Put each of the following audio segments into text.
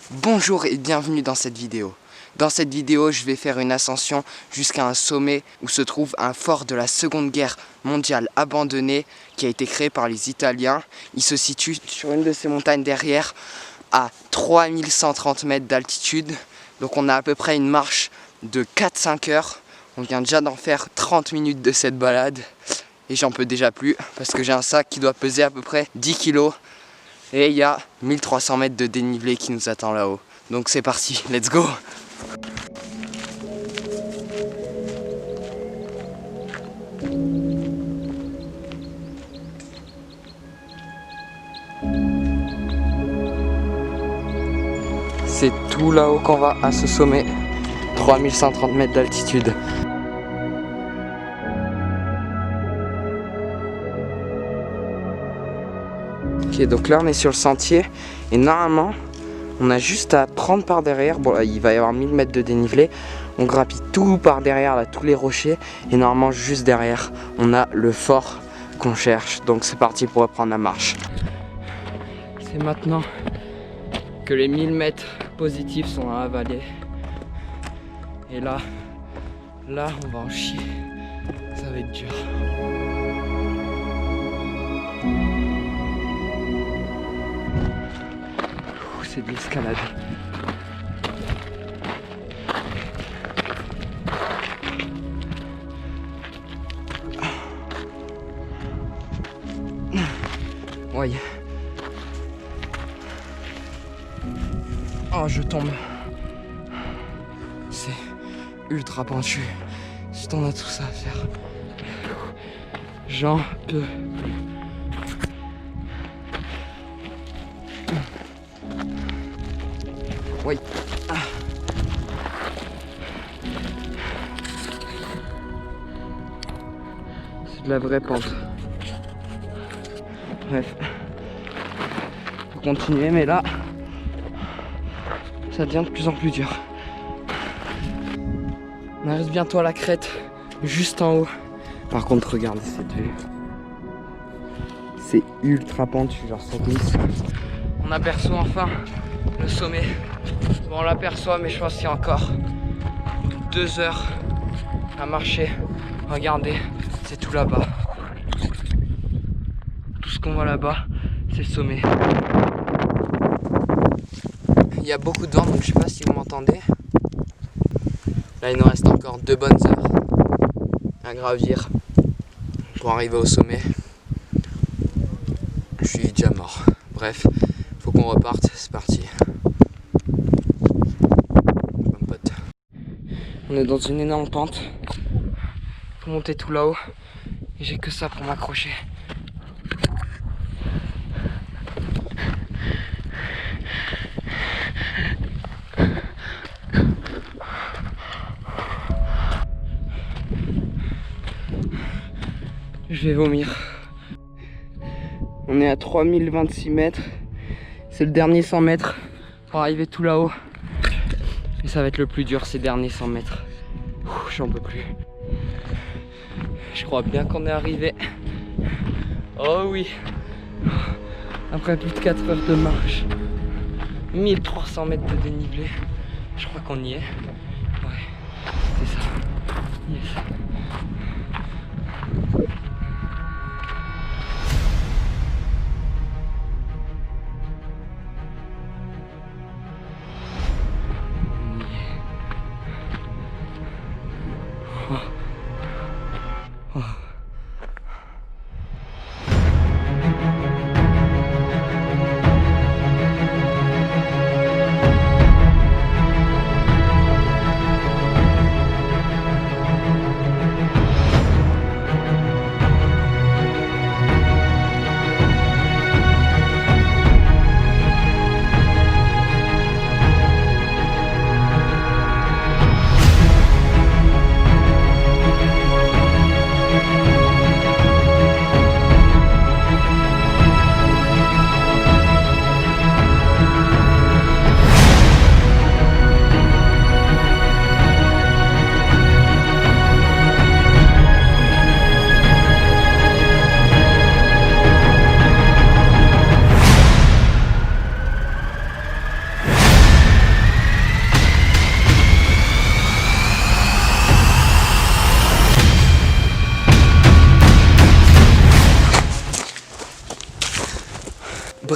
Bonjour et bienvenue dans cette vidéo. Dans cette vidéo, je vais faire une ascension jusqu'à un sommet où se trouve un fort de la Seconde Guerre mondiale abandonné qui a été créé par les Italiens. Il se situe sur une de ces montagnes derrière à 3130 mètres d'altitude. Donc on a à peu près une marche de 4-5 heures. On vient déjà d'en faire 30 minutes de cette balade et j'en peux déjà plus parce que j'ai un sac qui doit peser à peu près 10 kg. Et il y a 1300 mètres de dénivelé qui nous attend là-haut. Donc c'est parti, let's go! C'est tout là-haut qu'on va à ce sommet, 3130 mètres d'altitude. Ok, donc là on est sur le sentier et normalement on a juste à prendre par derrière. Bon là il va y avoir 1000 mètres de dénivelé. On grappille tout par derrière, là, tous les rochers. Et normalement juste derrière on a le fort qu'on cherche. Donc c'est parti pour reprendre la marche. C'est maintenant que les 1000 mètres positifs sont à avaler. Et là on va en chier. Ça va être dur. C'est de l'escalade. Ouais. Oh, je tombe. C'est ultra pentu. Si t'en as tout ça à faire, j'en peux. Oui. Ah. C'est de la vraie pente. Bref. Faut continuer, mais là, ça devient de plus en plus dur. On arrive bientôt à la crête, juste en haut. Par contre, regardez cette vue. C'est ultra pentu, genre ça glisse. On aperçoit enfin le sommet. Bon, on l'aperçoit, mais je pense qu'il y a encore 2 heures à marcher. Regardez, c'est tout là-bas. Tout ce qu'on voit là-bas, c'est le sommet. Il y a beaucoup de vent, donc je sais pas si vous m'entendez. Là, il nous reste encore 2 bonnes heures à gravir pour arriver au sommet. Je suis déjà mort. Bref, faut qu'on reparte, c'est parti. On est dans une énorme pente. Faut monter tout là-haut. Et j'ai que ça pour m'accrocher. Je vais vomir. On est à 3026 mètres. C'est le dernier 100 mètres pour arriver tout là-haut. Et ça va être le plus dur ces derniers 100 mètres. J'en peux plus. Je crois bien qu'on est arrivé. Oh oui. Après plus de 4 heures de marche. 1300 mètres de dénivelé. Je crois qu'on y est. Ouais, c'est ça. Yes.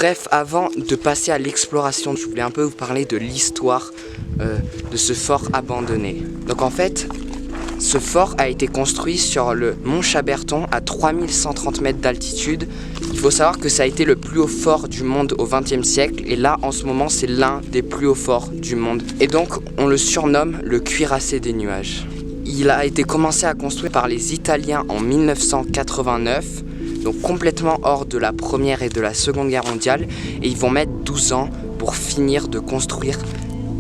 bref, avant de passer à l'exploration, je voulais un peu vous parler de l'histoire de ce fort abandonné. Donc en fait, ce fort a été construit sur le mont Chaberton à 3130 mètres d'altitude. Il faut savoir que ça a été le plus haut fort du monde au XXe siècle et là en ce moment c'est l'un des plus hauts forts du monde. Et donc on le surnomme le cuirassé des nuages. Il a été commencé à construire par les Italiens en 1989, donc complètement hors de la Première et de la Seconde Guerre mondiale, et ils vont mettre 12 ans pour finir de construire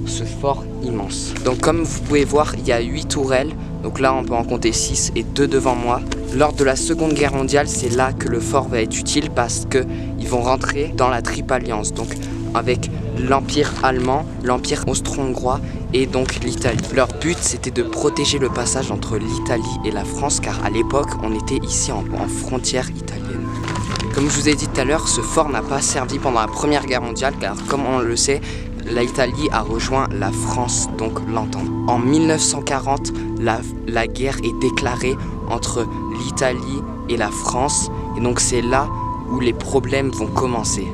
ce fort immense. Donc comme vous pouvez voir, il y a 8 tourelles, donc là on peut en compter 6 et 2 devant moi. Lors de la Seconde Guerre mondiale, c'est là que le fort va être utile parce qu'ils vont rentrer dans la Triple Alliance, donc avec l'Empire allemand, l'Empire austro-hongrois et donc l'Italie. Leur but c'était de protéger le passage entre l'Italie et la France car à l'époque on était ici en frontière italienne. Comme je vous ai dit tout à l'heure, ce fort n'a pas servi pendant la Première Guerre mondiale car comme on le sait, l'Italie a rejoint la France, donc l'entente. En 1940, la guerre est déclarée entre l'Italie et la France et donc c'est là où les problèmes vont commencer.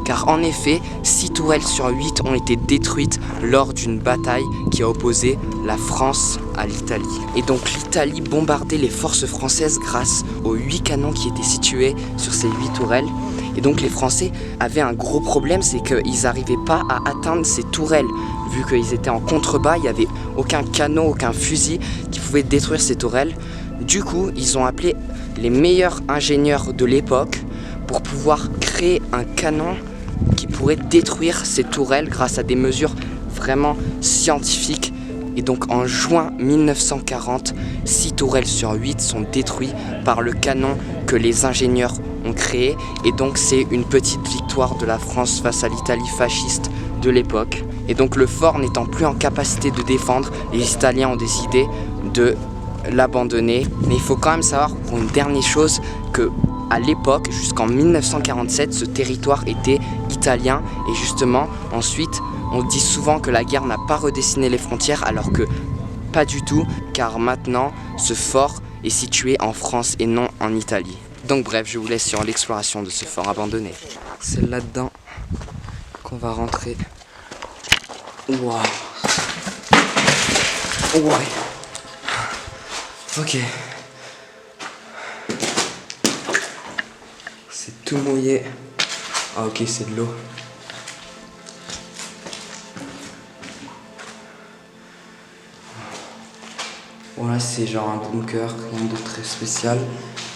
Car en effet, 6 tourelles sur 8 ont été détruites lors d'une bataille qui a opposé la France à l'Italie. Et donc l'Italie bombardait les forces françaises grâce aux 8 canons qui étaient situés sur ces 8 tourelles. Et donc les Français avaient un gros problème, c'est qu'ils n'arrivaient pas à atteindre ces tourelles. Vu qu'ils étaient en contrebas, il n'y avait aucun canon, aucun fusil qui pouvait détruire ces tourelles. Du coup, ils ont appelé les meilleurs ingénieurs de l'époque pour pouvoir créer un canon qui pourrait détruire ces tourelles grâce à des mesures vraiment scientifiques. Et donc en juin 1940, 6 tourelles sur 8 sont détruites par le canon que les ingénieurs ont créé. Et donc c'est une petite victoire de la France face à l'Italie fasciste de l'époque. Et donc le fort n'étant plus en capacité de défendre, les Italiens ont décidé de l'abandonner. Mais il faut quand même savoir pour une dernière chose que à l'époque, jusqu'en 1947, ce territoire était italien et justement, ensuite, on dit souvent que la guerre n'a pas redessiné les frontières alors que pas du tout, car maintenant, ce fort est situé en France et non en Italie. Donc bref, je vous laisse sur l'exploration de ce fort abandonné. C'est là-dedans qu'on va rentrer. Waouh. Ouais. Ok. C'est tout mouillé. Ah ok, c'est de l'eau. Voilà, c'est genre un bunker, rien de très spécial.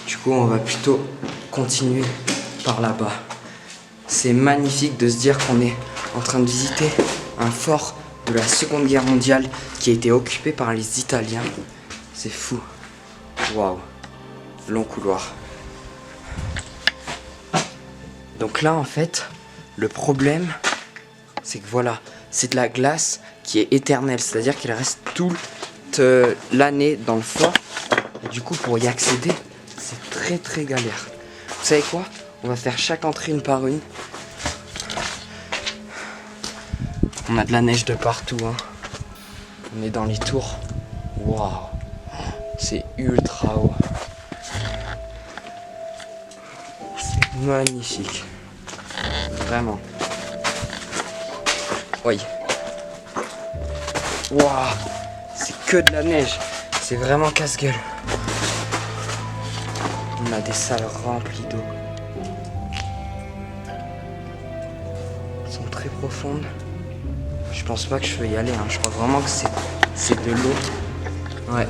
Du coup, on va plutôt continuer par là-bas. C'est magnifique de se dire qu'on est en train de visiter un fort de la Seconde Guerre mondiale qui a été occupé par les Italiens. C'est fou. Waouh. Long couloir. Donc là, en fait, le problème, c'est que voilà, c'est de la glace qui est éternelle. C'est-à-dire qu'il reste toute l'année dans le fort. Et du coup, pour y accéder, c'est très très galère. Vous savez quoi? On va faire chaque entrée une par une. On a de la neige de partout, hein. On est dans les tours. Waouh, c'est ultra haut. C'est magnifique. Vraiment. Oui. Waouh, c'est que de la neige. C'est vraiment casse-gueule. On a des salles remplies d'eau. Elles sont très profondes. Je pense pas que je peux y aller, hein. Je crois vraiment que c'est de l'eau. Ouais.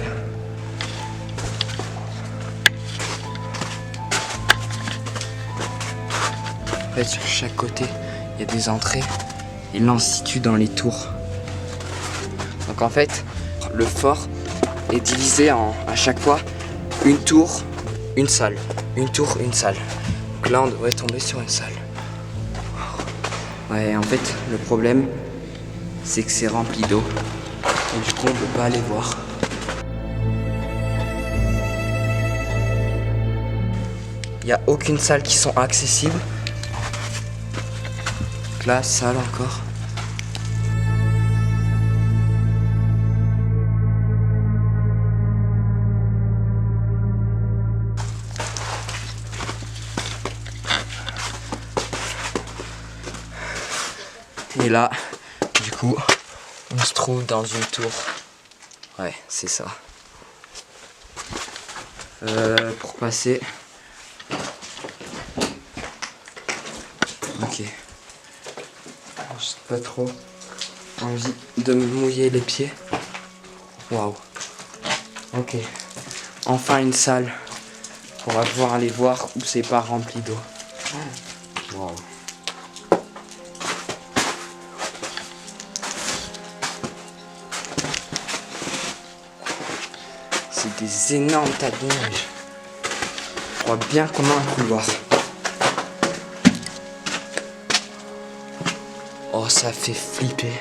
En fait, sur chaque côté, il y a des entrées. Et là, on se situe dans les tours. Donc en fait, le fort est divisé en, à chaque fois, une tour, une salle. Une tour, une salle. Donc là, on devrait tomber sur une salle. Ouais, en fait, le problème, c'est que c'est rempli d'eau. Et du coup, on peut pas aller voir. Il n'y a aucune salle qui sont accessibles. Donc là, salle encore. Et là, du coup, on se trouve dans une tour. Ouais, c'est ça. Pour passer. Ok. J'ai pas trop envie de me mouiller les pieds. Waouh. Ok. Enfin une salle. On va pouvoir aller voir où c'est pas rempli d'eau. Waouh. C'est des énormes tas de neige. Je crois bien qu'on a un couloir. Oh, ça fait flipper.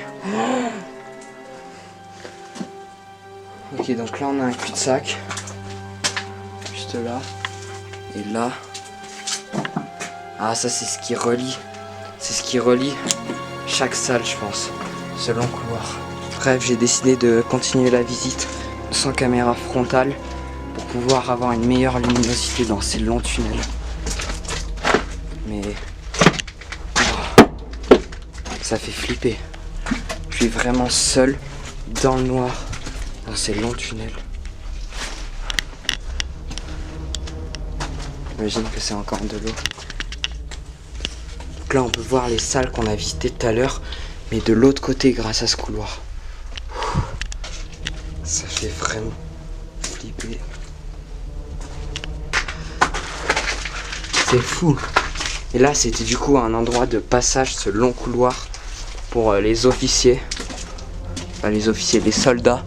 Ok, donc là on a un cul-de-sac. Juste là. Et là. Ah, ça c'est ce qui relie. C'est ce qui relie chaque salle, je pense. Ce long couloir. Bref, j'ai décidé de continuer la visite sans caméra frontale pour pouvoir avoir une meilleure luminosité dans ces longs tunnels. Mais oh, ça fait flipper. Je suis vraiment seul dans le noir dans ces longs tunnels. J'imagine que c'est encore de l'eau. Donc là on peut voir les salles qu'on a visitées tout à l'heure, mais de l'autre côté grâce à ce couloir. Ça fait vraiment flipper. C'est fou. Et là c'était du coup un endroit de passage, ce long couloir pour les officiers. Enfin les officiers, les soldats.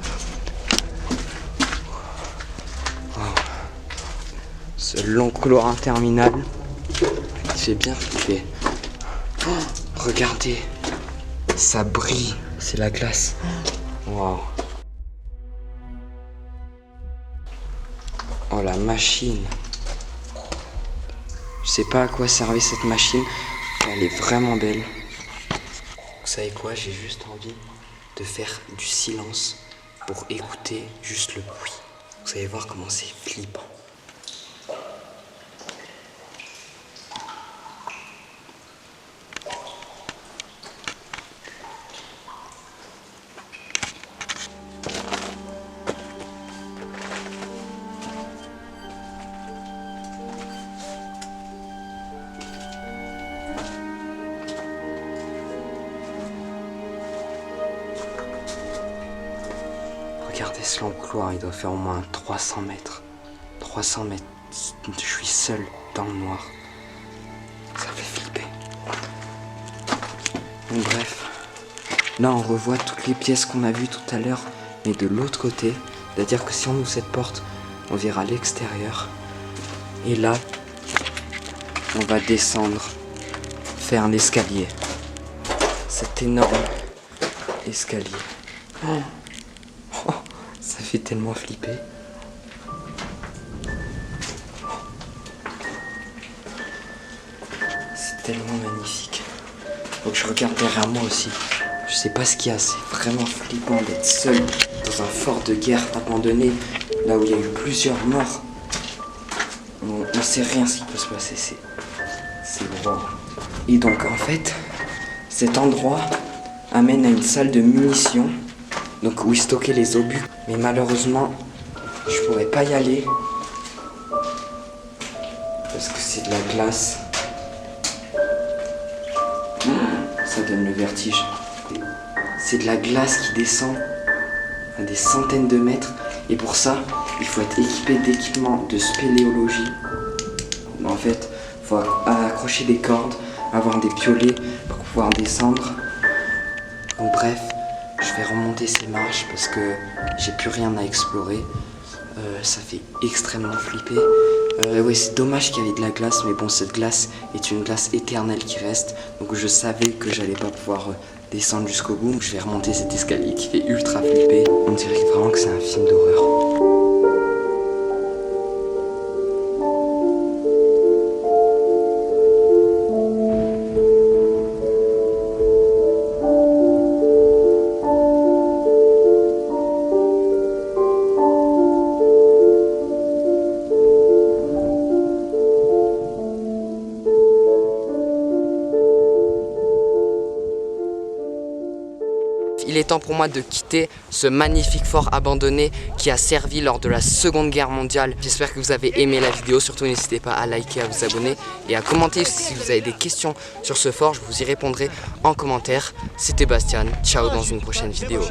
Wow. Ce long couloir interminable. Il fait bien flipper. Oh, regardez. Ça brille. C'est la glace. Waouh. Oh la machine. Je sais pas à quoi servait cette machine. Elle est vraiment belle. Vous savez quoi, j'ai juste envie de faire du silence pour écouter juste le bruit. Vous allez voir comment c'est flippant. Regardez ce long couloir, il doit faire au moins 300 mètres. 300 mètres. Je suis seul dans le noir. Ça fait flipper. Donc, bref. Là, on revoit toutes les pièces qu'on a vues tout à l'heure, mais de l'autre côté. C'est-à-dire que si on ouvre cette porte, on verra l'extérieur. Et là, on va descendre, faire l'escalier. Cet énorme escalier. Oh. Oh, ça fait tellement flipper. C'est tellement magnifique. Faut que je regarde derrière moi aussi. Je sais pas ce qu'il y a, c'est vraiment flippant d'être seul dans un fort de guerre abandonné, là où il y a eu plusieurs morts. On sait rien ce qui peut se passer, c'est wow. Et donc en fait, cet endroit amène à une salle de munitions, donc où ils stockaient les obus. Mais malheureusement, je pourrais pas y aller parce que c'est de la glace. Ça donne le vertige. C'est de la glace qui descend à des centaines de mètres. Et pour ça, il faut être équipé d'équipements de spéléologie. En fait, il faut accrocher des cordes, avoir des piolets pour pouvoir descendre. Donc bref, je vais remonter ces marches parce que j'ai plus rien à explorer. Ça fait extrêmement flipper. Oui, c'est dommage qu'il y avait de la glace, mais bon, cette glace est une glace éternelle qui reste. Donc je savais que j'allais pas pouvoir descendre jusqu'au bout. Donc je vais remonter cet escalier qui fait ultra flipper. On dirait vraiment que c'est un film d'horreur. il est temps pour moi de quitter ce magnifique fort abandonné qui a servi lors de la Seconde Guerre mondiale. J'espère que vous avez aimé la vidéo, surtout n'hésitez pas à liker, à vous abonner et à commenter si vous avez des questions sur ce fort, je vous y répondrai en commentaire. C'était Bastian, ciao dans une prochaine vidéo.